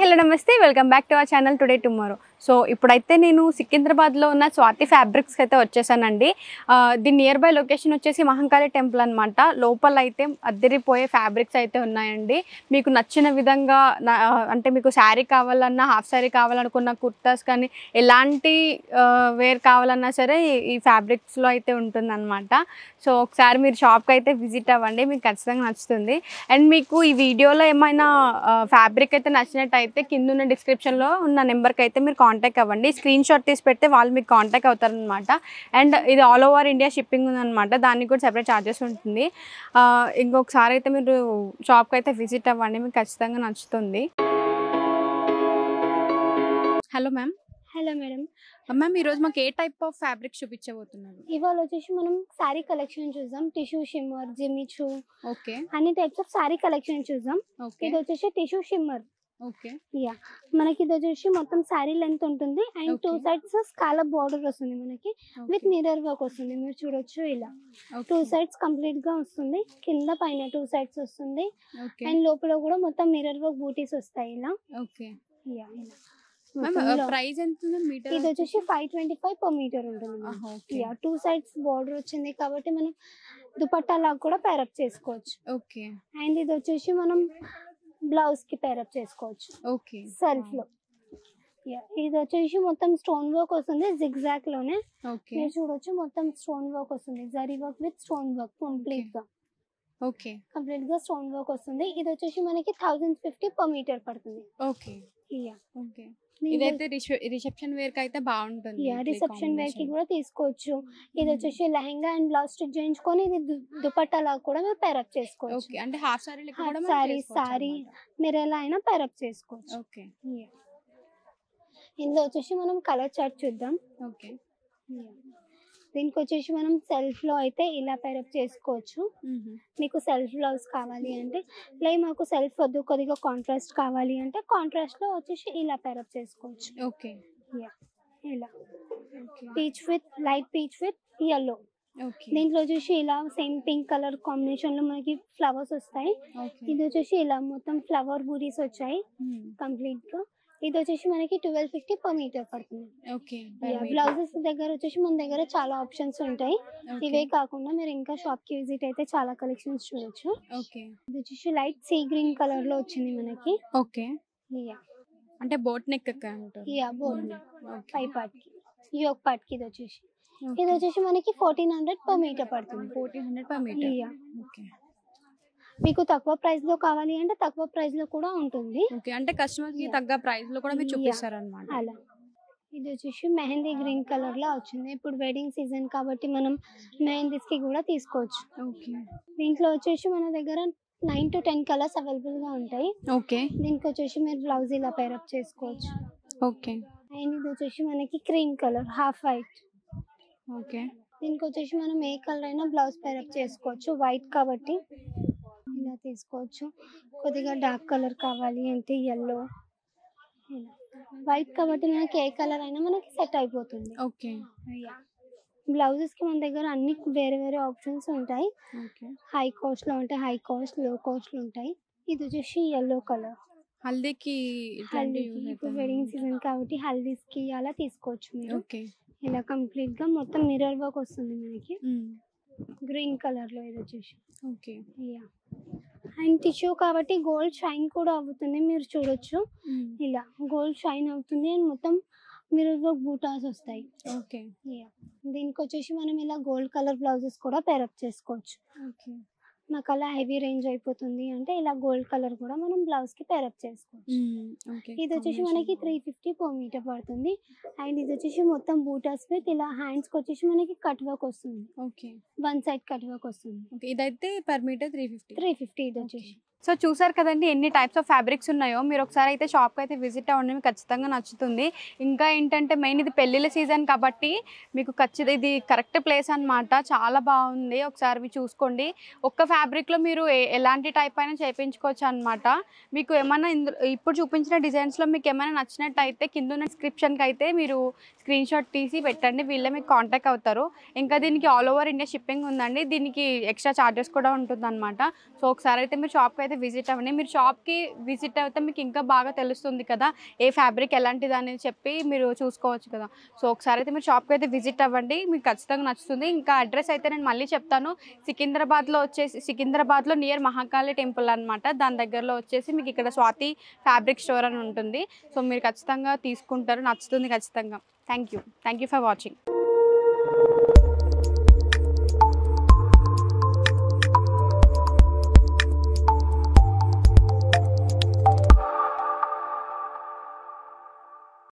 Hello నమస్తే welcome back to our channel today tomorrow. So ఇప్పుడైతే నేను సికింద్రాబాద్లో ఉన్న స్వాతి ఫ్యాబ్రిక్స్కి అయితే వచ్చేసానండి. దీని నియర్ బై లొకేషన్ వచ్చేసి మహంకాళి టెంపుల్ అనమాట. లోపల అయితే అద్దరిపోయే ఫ్యాబ్రిక్స్ అయితే ఉన్నాయండి. మీకు నచ్చిన విధంగా అంటే మీకు శారీ కావాలన్నా, హాఫ్ శారీ కావాలనుకున్న, కుర్తాస్ కానీ ఎలాంటి వేర్ కావాలన్నా సరే ఈ ఫ్యాబ్రిక్స్లో అయితే ఉంటుందన్నమాట. సో ఒకసారి మీరు షాప్కి అయితే విజిట్ అవ్వండి, మీకు ఖచ్చితంగా నచ్చుతుంది. అండ్ మీకు ఈ వీడియోలో ఏమైనా ఫ్యాబ్రిక్ అయితే నచ్చినట్టయితే కింద ఉన్న డిస్క్రిప్షన్లో ఉన్న నెంబర్కి అయితే మీరు కాంటాక్ట్ అవ్వండి. స్క్రీన్ షాట్ తీసి పెడితే వాళ్ళు మీకు కాంటాక్ట్ అవుతారనమాట. అండ్ ఇది ఆల్ ఓవర్ ఇండియా షిప్పింగ్ ఉందన్నమాట, దానికి కూడా సెపరేట్ ఛార్జెస్ ఉంటుంది. ఇంకొకసారి అయితే మీరు షాప్కి అయితే విజిట్ అవ్వండి, మీకు ఖచ్చితంగా నచ్చుతుంది. Hello ma'am. Hello madam. Ma'am ఈరోజు మాకు ఏ టైప్ ఆఫ్ ఫ్యాబ్రిక్ చూపించబోతున్నారు? ఇవాళ వచ్చేసి మనం శారీ కలెక్షన్ చూద్దాం. టిష్యూ షిమ్మర్, జిమిచూ, ఓకే, అన్ని టైప్స్ ఆఫ్ శారీ కలెక్షన్ చూద్దాం. ఓకే, ఇది వచ్చేసి టిష్యూ షిమ్మర్. ఓకే, యా, మనకి ఇది వచ్చేసి మొత్తం శారీ లెంత్ ఉంటుంది and Okay. 2 sides scallop border వస్తుంది మనకి విత్ మిర్రర్ వర్క్ వస్తుంది. మీరు చూడొచ్చు ఇలా 2 sides కంప్లీట్ గా వస్తుంది. కింద పైన 2 sides వస్తుంది ఓకే, అండ్ లోపల కూడా మొత్తం మిర్రర్ వర్క్ బూటీస్ వస్తాయి ఇలా. ఓకే. యా, ఇలా ప్రైస్ ఎంత మీటర్? ఇది వచ్చేసి 525 per meter ఉంటుంది. యా, 2 sides బార్డర్ వచ్చింది కాబట్టి మనం దుపట్టా లాగా కూడా పేరప్ చేసుకోవచ్చు. ఓకే, అండ్ ఇది వచ్చేసి మనం బ్లౌజ్ కి పేరప్ చేసుకోవచ్చు ఓకే. సెల్ఫ్ లో. యా, ఇది వచ్చేసి మొత్తం స్టోన్ వర్క్ వస్తుంది జిగ్జాగ్ లోనే. ఓకే, మీరు చూడొచ్చు మొత్తం స్టోన్ వర్క్ వస్తుంది, zari work with stone work complete గా. ఓకే, కంప్లీట్ గా స్టోన్ వర్క్ వస్తుంది. ఇది వచ్చేసి మనకి 1050 per meter పడుతుంది. Okay, yeah, okay. ఇదైతే రిసెప్షన్ వేర్ కి అయితే బాగుంటుంది. యా, రిసెప్షన్ వేర్ కి కూడా తీసుకోవచ్చు. ఇది వచ్చేసి లెహంగా అండ్ బ్లౌజ్ స్టిచ్ చేయించుకొని ఇది దుపట్టా లాగా కూడా మీరు పేరప్ చేసుకోవచ్చు. ఓకే, అంటే హాఫ్ సారీ లెక్క కూడా మనం సారీ చేసుకోవచ్చు సారీ అన్నమాట. మీరు ఎలా అయినా పేరప్ చేసుకోవచ్చు. ఓకే, యా, ఇందులో వచ్చేసి మనం కలర్ చార్ట్ చూద్దాం. ఓకే. యా, దీనికి వచ్చేసి మనం సెల్ఫ్ లో అయితే ఇలా పేరప్ చేసుకోవచ్చు. మీకు సెల్ఫ్ బ్లౌజ్ కావాలి అంటే, లేదు మాకు సెల్ఫ్ వద్దు కొద్దిగా కాంట్రాస్ట్ కావాలి అంటే కాంట్రాస్ట్ లో వచ్చేసి ఇలా పేరప్ చేసుకోవచ్చు. ఓకే, యా, ఇలా okay, peach with light peach with yellow. Okay, దీంట్లో వచ్చేసి ఇలా సేమ్ పింక్ కలర్ కాంబినేషన్ లో మనకి ఫ్లవర్స్ వస్తాయి. ఓకే. ఇది వచ్చేసి ఇలా మొత్తం ఫ్లవర్ బూటీస్ వచ్చాయి కంప్లీట్ గా. ఇది వచ్చేసి మనకి 1250 per meter పడుతుంది. ఓకే, బ్లౌజెస్ దగ్గర వచ్చేసి మన దగ్గర చాలా ఆప్షన్స్ ఉంటాయి. ఇవే కాకుండా మీరు ఇంకా షాప్ కి విజిట్ అయితే చాలా కలెక్షన్స్ చూడొచ్చు. ఓకే, ఇది వచ్చేసి లైట్ సీ గ్రీన్ కలర్ లో వచ్చింది మనకి. ఓకే. యా, అంటే బోట్ నెక్ ఉంటుంది. యా, బోర్డ్ ఓకే, పై పార్ట్ కి యోక్ పార్ట్ కి ఇది వచ్చేసి మనకి 1400 per meter పడుతుంది. 1400 per meter. యా, ఓకే, మీకు తక్కువ ప్రైస్ లో కావాలి అంటే తక్కువ ప్రైస్ లో కూడా ఉంటుంది. ఓకే. అంటే కస్టమర్ కి తగ్గ ప్రైస్ లో కూడా మీరు చూపిస్తారు అన్నమాట. అలా ఇది వచ్చేసి మెహందీ గ్రీన్ కలర్ లో వచ్చింది. ఇప్పుడు వెడ్డింగ్ సీజన్ కాబట్టి మనం మెహందీస్ కి కూడా తీసుకోవచ్చు. ఓకే, దీంట్లో వచ్చేసి మన దగ్గర 9 to 10 కలర్స్ అవైలబుల్ గా ఉంటాయి. ఓకే, దీనికి వచ్చేసి మీరు బ్లౌజ్ ఇలా పేరప్ చేసుకోవచ్చు. ఓకే, అండ్ ఇది వచ్చేసి మనకి cream colour half white. Okay, దీనికి వచ్చేసి మనం ఏ కలర్ అయినా బ్లౌజ్ పేరప్ చేసుకోవచ్చు. వైట్ కాబట్టి ఇలా తీసుకోవచ్చు. కొద్దిగా డార్క్ కలర్ కావాలి అంటే yellow. ఇలా వైట్ కాబట్టి మనకి ఏ కలర్ అయినా మనకి సెట్ అయిపోతుంది. ఓకే, బ్లౌజెస్ కి మన దగ్గర అన్ని వేరే వేరే ఆప్షన్స్ ఉంటాయి. ఓకే. హై కాస్ట్ లో ఉంటాయి, హై కాస్ట్, లో కాస్ట్ లో ఉంటాయి. ఇది వచ్చేసి yellow కలర్. హల్దీకి ఇప్పుడు వెడ్డింగ్ సీజన్ కాబట్టి హల్దీస్ కి అలా తీసుకోవచ్చు మీరు. ఓకే, ఇలా కంప్లీట్ గా మొత్తం మిర్రర్ వర్క్ వస్తుంది మనకి గ్రీన్ కలర్ లో. ఇది వచ్చేసి ఓకే, యా, అండ్ టిష్యూ కాబట్టి గోల్డ్ షైన్ కూడా అవుతుంది. మీరు చూడొచ్చు ఇలా గోల్డ్ షైన్ అవుతుంది అండ్ మొత్తం మిర్రర్ వర్క్ బూటాస్ వస్తాయి. ఓకే, యా, దీనికి వచ్చేసి మనం ఇలా గోల్డ్ కలర్ బ్లౌజెస్ కూడా పేరప్ చేసుకోవచ్చు. ఓకే, మాకు అలా హెవీ రేంజ్ అయిపోతుంది అంటే ఇలా గోల్డ్ కలర్ కూడా మనం బ్లౌజ్ కి పేరప్ చేసుకోవచ్చు. ఓకే. ఇది వచ్చేసి మనకి 350 per meter పడుతుంది. అండ్ ఇది వచ్చేసి మొత్తం బూటాస్ విత్ ఇలా హ్యాండ్స్ కి వచ్చేసి మనకి కట్ వర్క్ వస్తుంది. Okay, one side cut work వస్తుంది. ఓకే. ఇదైతే పర్ మీటర్ 350. ఇది వచ్చేసి. సో చూసారు కదండి ఎన్ని టైప్స్ ఆఫ్ ఫ్యాబ్రిక్స్ ఉన్నాయో. మీరు ఒకసారి అయితే షాప్కి అయితే విజిట్ అవ్వండి, మీకు ఖచ్చితంగా నచ్చుతుంది. ఇంకా ఏంటంటే మెయిన్ ఇది పెళ్ళిళ్ళ సీజన్ కాబట్టి మీకు ఖచ్చితంగా ఇది కరెక్ట్ ప్లేస్ అనమాట. చాలా బాగుంది, ఒకసారి మీరు చూసుకోండి. ఒక్క ఫ్యాబ్రిక్లో మీరు ఎలాంటి టైప్ అయినా చేయించుకోవచ్చు అనమాట. మీకు ఏమైనా ఇప్పుడు చూపించిన డిజైన్స్లో మీకు ఏమైనా నచ్చినట్టయితే కింద ఉన్న డిస్క్రిప్షన్కి అయితే మీరు స్క్రీన్ షాట్ తీసి పెట్టండి, వీళ్ళే మీకు కాంటాక్ట్ అవుతారు. ఇంకా దీనికి ఆల్ ఓవర్ ఇండియా షిప్పింగ్ ఉందండి, దీనికి ఎక్స్ట్రా ఛార్జెస్ కూడా ఉంటుంది అనమాట. సో ఒకసారి అయితే మీరు షాప్కి అయితే అయితే విజిట్ అవ్వండి. మీరు షాప్కి విజిట్ అయితే మీకు ఇంకా బాగా తెలుస్తుంది కదా, ఏ ఫ్యాబ్రిక్ ఎలాంటిది అనేది చెప్పి మీరు చూసుకోవచ్చు కదా. సో ఒకసారి అయితే మీరు షాప్కి అయితే విజిట్ అవ్వండి, మీకు ఖచ్చితంగా నచ్చుతుంది. ఇంకా అడ్రస్ అయితే నేను మళ్ళీ చెప్తాను. సికింద్రాబాద్లో నియర్ మహాకాళి టెంపుల్ అనమాట. దాని దగ్గరలో వచ్చేసి మీకు ఇక్కడ స్వాతి ఫ్యాబ్రిక్ స్టోర్ అని ఉంటుంది. సో మీరు ఖచ్చితంగా తీసుకుంటారు, నచ్చుతుంది ఖచ్చితంగా. Thank you for watching.